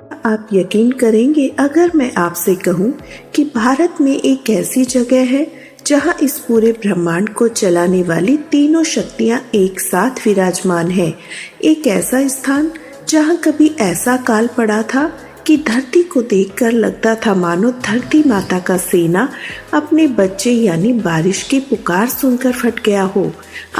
आप यकीन करेंगे अगर मैं आपसे कहूं कि भारत में एक ऐसी जगह है जहां इस पूरे ब्रह्मांड को चलाने वाली तीनों शक्तियां एक साथ विराजमान है। एक ऐसा स्थान जहां कभी ऐसा काल पड़ा था कि धरती को देखकर लगता था मानो धरती माता का सेना अपने बच्चे यानी बारिश की पुकार सुनकर फट गया हो।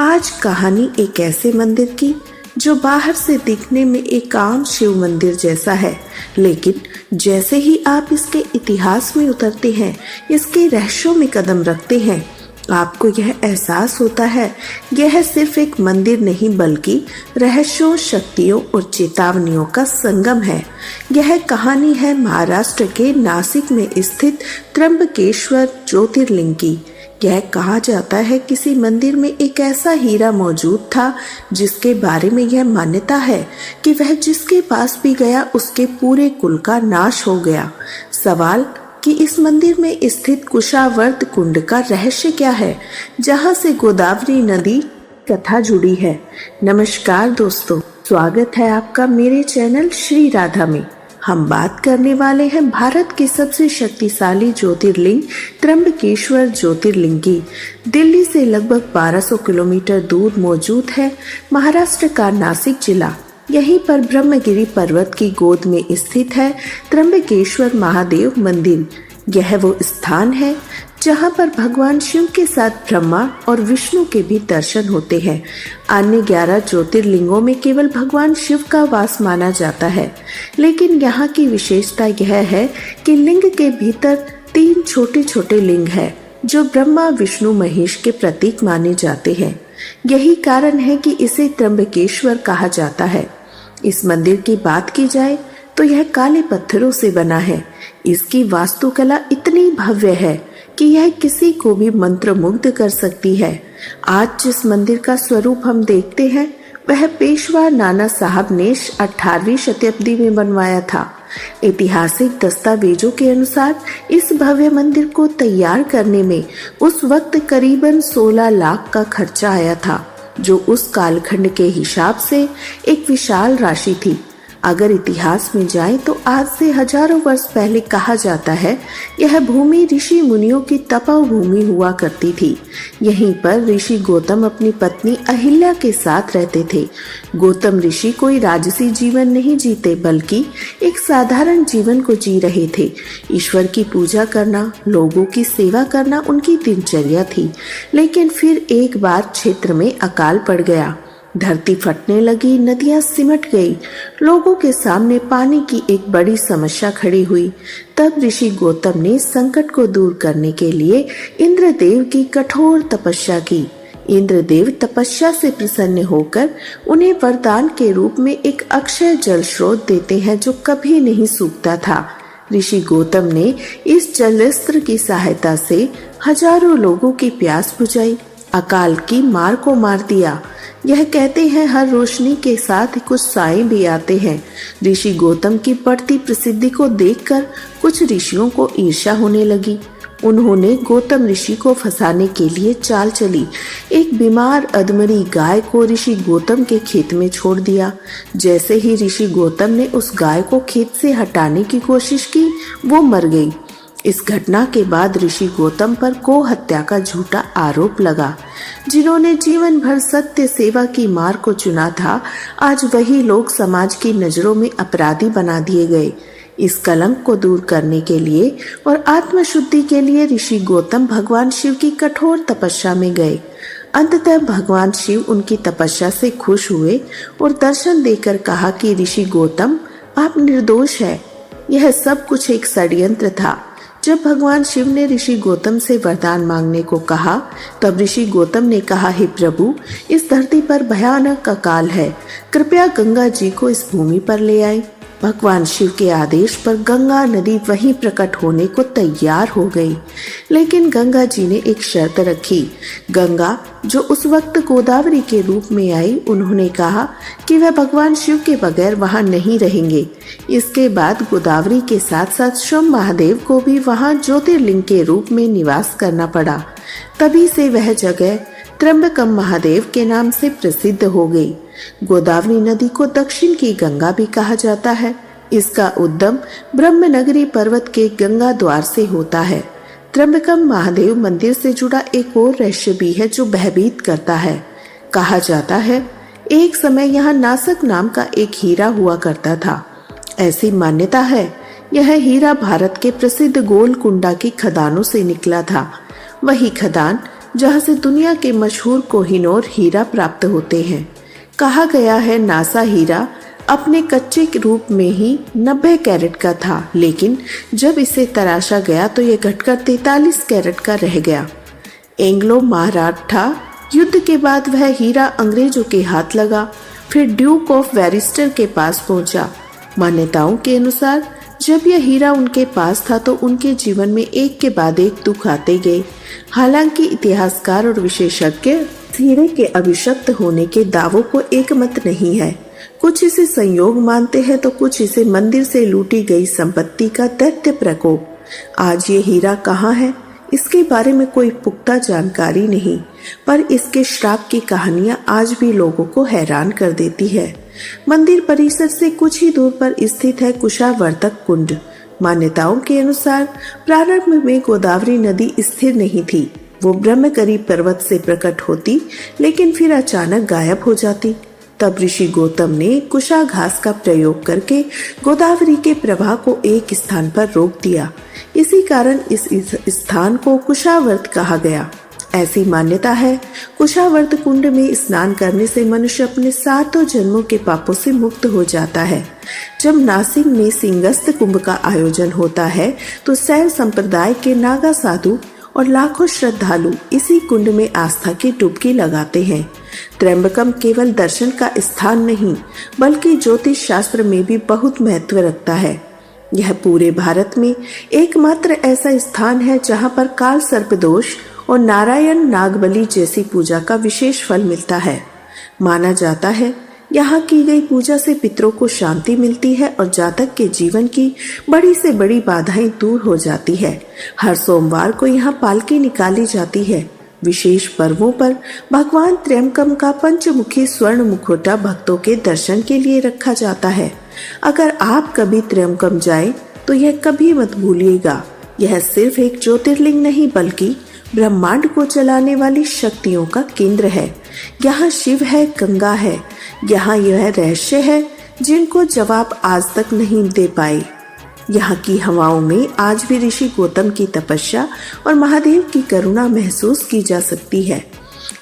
आज कहानी एक ऐसे मंदिर की जो बाहर से दिखने में एक आम शिव मंदिर जैसा है, लेकिन जैसे ही आप इसके इतिहास में उतरते हैं, इसके रहस्यों में कदम रखते हैं, आपको यह एहसास होता है यह सिर्फ एक मंदिर नहीं बल्कि रहस्यों, शक्तियों और चेतावनियों का संगम है। यह कहानी है महाराष्ट्र के नासिक में स्थित त्र्यंबकेश्वर ज्योतिर्लिंग की। यह कहा जाता है किसी मंदिर में एक ऐसा हीरा मौजूद था जिसके बारे में यह मान्यता है कि वह जिसके पास भी गया उसके पूरे कुल का नाश हो गया। सवाल कि इस मंदिर में स्थित कुशावर्त कुंड का रहस्य क्या है, जहां से गोदावरी नदी कथा जुड़ी है। नमस्कार दोस्तों, स्वागत है आपका मेरे चैनल श्री राधा में। हम बात करने वाले हैं भारत के सबसे शक्तिशाली ज्योतिर्लिंग त्र्यंबकेश्वर ज्योतिर्लिंग की। दिल्ली से लगभग 1200 किलोमीटर दूर मौजूद है महाराष्ट्र का नासिक जिला। यहीं पर ब्रह्मगिरी पर्वत की गोद में स्थित है त्र्यंबकेश्वर महादेव मंदिर। यह वो स्थान है जहां पर भगवान शिव के साथ ब्रह्मा और विष्णु के भी दर्शन होते हैं। अन्य 11 ज्योतिर्लिंगों में केवल भगवान शिव का वास माना जाता है, लेकिन यहाँ की विशेषता यह है कि लिंग के भीतर 3 छोटे छोटे लिंग हैं जो ब्रह्मा, विष्णु, महेश के प्रतीक माने जाते हैं। यही कारण है कि इसे त्र्यंबकेश्वर कहा जाता है। इस मंदिर की बात की जाए तो यह काले पत्थरों से बना है। इसकी वास्तुकला इतनी भव्य है कि यह किसी को भी मंत्रमुग्ध कर सकती है। आज जिस मंदिर का स्वरूप हम देखते हैं वह पेशवा नाना साहब ने 18वीं शताब्दी में बनवाया था। ऐतिहासिक दस्तावेजों के अनुसार इस भव्य मंदिर को तैयार करने में उस वक्त करीबन 16 लाख का खर्चा आया था, जो उस कालखंड के हिसाब से एक विशाल राशि थी। अगर इतिहास में जाएं तो आज से हजारों वर्ष पहले कहा जाता है यह भूमि ऋषि मुनियों की तपोभूमि हुआ करती थी। यहीं पर ऋषि गौतम अपनी पत्नी अहिल्या के साथ रहते थे। गौतम ऋषि कोई राजसी जीवन नहीं जीते बल्कि एक साधारण जीवन को जी रहे थे। ईश्वर की पूजा करना, लोगों की सेवा करना उनकी दिनचर्या थी। लेकिन फिर एक बार क्षेत्र में अकाल पड़ गया। धरती फटने लगी, नदियां सिमट गई, लोगों के सामने पानी की एक बड़ी समस्या खड़ी हुई। तब ऋषि गौतम ने संकट को दूर करने के लिए इंद्रदेव की कठोर तपस्या की। इंद्रदेव तपस्या से प्रसन्न होकर उन्हें वरदान के रूप में एक अक्षय जल स्रोत देते हैं जो कभी नहीं सूखता था। ऋषि गौतम ने इस जलस्त्र की सहायता से हजारों लोगों की प्यास बुझाई, अकाल की मार को मार दिया। यह कहते हैं हर रोशनी के साथ कुछ साए भी आते हैं। ऋषि गौतम की बढ़ती प्रसिद्धि को देखकर कुछ ऋषियों को ईर्ष्या होने लगी। उन्होंने गौतम ऋषि को फंसाने के लिए चाल चली। एक बीमार अधमरी गाय को ऋषि गौतम के खेत में छोड़ दिया। जैसे ही ऋषि गौतम ने उस गाय को खेत से हटाने की कोशिश की, वो मर गई। इस घटना के बाद ऋषि गौतम पर गौ हत्या का झूठा आरोप लगा। जिन्होंने जीवन भर सत्य सेवा की मार्ग को चुना था, आज वही लोग समाज की नजरों में अपराधी बना दिए गए। इस कलंक को दूर करने के लिए और आत्मशुद्धि के लिए ऋषि गौतम भगवान शिव की कठोर तपस्या में गए। अंततः भगवान शिव उनकी तपस्या से खुश हुए और दर्शन देकर कहा कि ऋषि गौतम, आप निर्दोष हैं। यह सब कुछ एक षड्यंत्र था। जब भगवान शिव ने ऋषि गौतम से वरदान मांगने को कहा, तब ऋषि गौतम ने कहा, हे प्रभु, इस धरती पर भयानक अकाल है, कृपया गंगा जी को इस भूमि पर ले आए। भगवान शिव के आदेश पर गंगा नदी वहीं प्रकट होने को तैयार हो गई, लेकिन गंगा जी ने एक शर्त रखी। गंगा, जो उस वक्त गोदावरी के रूप में आई, उन्होंने कहा कि वह भगवान शिव के बगैर वहां नहीं रहेंगे। इसके बाद गोदावरी के साथ साथ स्वयं महादेव को भी वहां ज्योतिर्लिंग के रूप में निवास करना पड़ा। तभी से वह जगह त्र्यंबकम महादेव के नाम से प्रसिद्ध हो गई। गोदावरी नदी को दक्षिण की गंगा भी कहा जाता है। इसका उद्गम ब्रह्मनगरी पर्वत के गंगा द्वार से होता है। त्र्यंबकम महादेव मंदिर से जुड़ा एक और रहस्य भी है जो भयभीत करता है। कहा जाता है एक समय यहाँ नासक नाम का एक हीरा हुआ करता था। ऐसी मान्यता है यह हीरा भारत के प्रसिद्ध गोलकुंडा की खदानों से निकला था। वही खदान जहाँ से दुनिया के मशहूर कोहिनूर हीरा प्राप्त होते हैं। कहा गया है नासा हीरा अपने कच्चे रूप में ही 90 कैरेट का था, लेकिन जब इसे तराशा गया तो यह घटकर 43 कैरेट का रह गया। एंग्लो मराठा युद्ध के बाद वह हीरा अंग्रेजों के हाथ लगा, फिर ड्यूक ऑफ वेरिस्टर के पास पहुंचा। मान्यताओं के अनुसार जब यह हीरा उनके पास था तो उनके जीवन में एक के बाद एक दुख आते गए। हालांकि इतिहासकार और विशेषज्ञ हीरे के अभिशप्त होने के दावों को एक मत नहीं है। कुछ इसे संयोग मानते हैं तो कुछ इसे मंदिर से लूटी गई संपत्ति का दैत्य प्रकोप। आज ये हीरा कहाँ है इसके बारे में कोई पुख्ता जानकारी नहीं, पर इसके श्राप की कहानियां आज भी लोगों को हैरान कर देती है। मंदिर परिसर से कुछ ही दूर पर स्थित है कुशावर्तक कुंड। मान्यताओं के अनुसार प्रारंभ में गोदावरी नदी स्थिर नहीं थी। वो ब्रह्मगिरी पर्वत से प्रकट होती लेकिन फिर अचानक गायब हो जाती। तब ऋषि गौतम ने कुशाघास का प्रयोग करके गोदावरी के प्रवाह को एक स्थान पर रोक दिया। इसी कारण इस स्थान को कुशावर्त कहा गया। ऐसी मान्यता है कुशावर्त कुंड में स्नान करने से मनुष्य अपने 7 जन्मों के पापों से मुक्त हो जाता है। जब नासिक में सिंगस्त कुंभ का आयोजन होता है तो शैव संप्रदाय के नागा साधु और लाखों श्रद्धालु इसी कुंड में आस्था की डुबकी लगाते हैं। त्र्यंबकम केवल दर्शन का स्थान नहीं बल्कि ज्योतिष शास्त्र में भी बहुत महत्व रखता है। यह पूरे भारत में एकमात्र ऐसा स्थान है जहां पर काल सर्पदोष और नारायण नागबली जैसी पूजा का विशेष फल मिलता है। माना जाता है यहाँ की गई पूजा से पितरों को शांति मिलती है और जातक के जीवन की बड़ी से बड़ी बाधाएं दूर हो जाती है। हर सोमवार को यहाँ पालकी निकाली जाती है। विशेष पर्वों पर भगवान त्र्यंबकम का पंचमुखी स्वर्ण मुखौटा भक्तों के दर्शन के लिए रखा जाता है। अगर आप कभी त्र्यंबकम जाएं तो यह कभी मत भूलिएगा, यह सिर्फ एक ज्योतिर्लिंग नहीं बल्कि ब्रह्मांड को चलाने वाली शक्तियों का केंद्र है। यहाँ शिव है, गंगा है, यहाँ यह रहस्य है जिनको जवाब आज तक नहीं दे पाए। यहाँ की हवाओं में आज भी ऋषि गौतम की तपस्या और महादेव की करुणा महसूस की जा सकती है।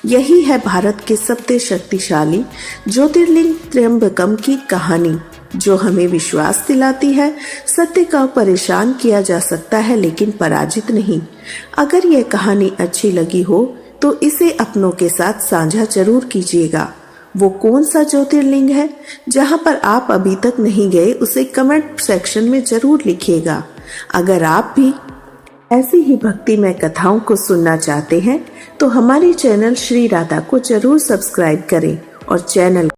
यही है भारत के सबसे शक्तिशाली ज्योतिर्लिंग त्र्यंबकम की कहानी, जो हमें विश्वास दिलाती है सत्य का परेशान किया जा सकता है लेकिन पराजित नहीं। अगर यह कहानी अच्छी लगी हो तो इसे अपनों के साथ साझा जरूर कीजिएगा। वो कौन सा ज्योतिर्लिंग है जहां पर आप अभी तक नहीं गए उसे कमेंट सेक्शन में जरूर लिखिएगा। अगर आप भी ऐसी ही भक्तिमय कथाओं को सुनना चाहते हैं तो हमारे चैनल श्री राधा को जरूर सब्सक्राइब करें और चैनल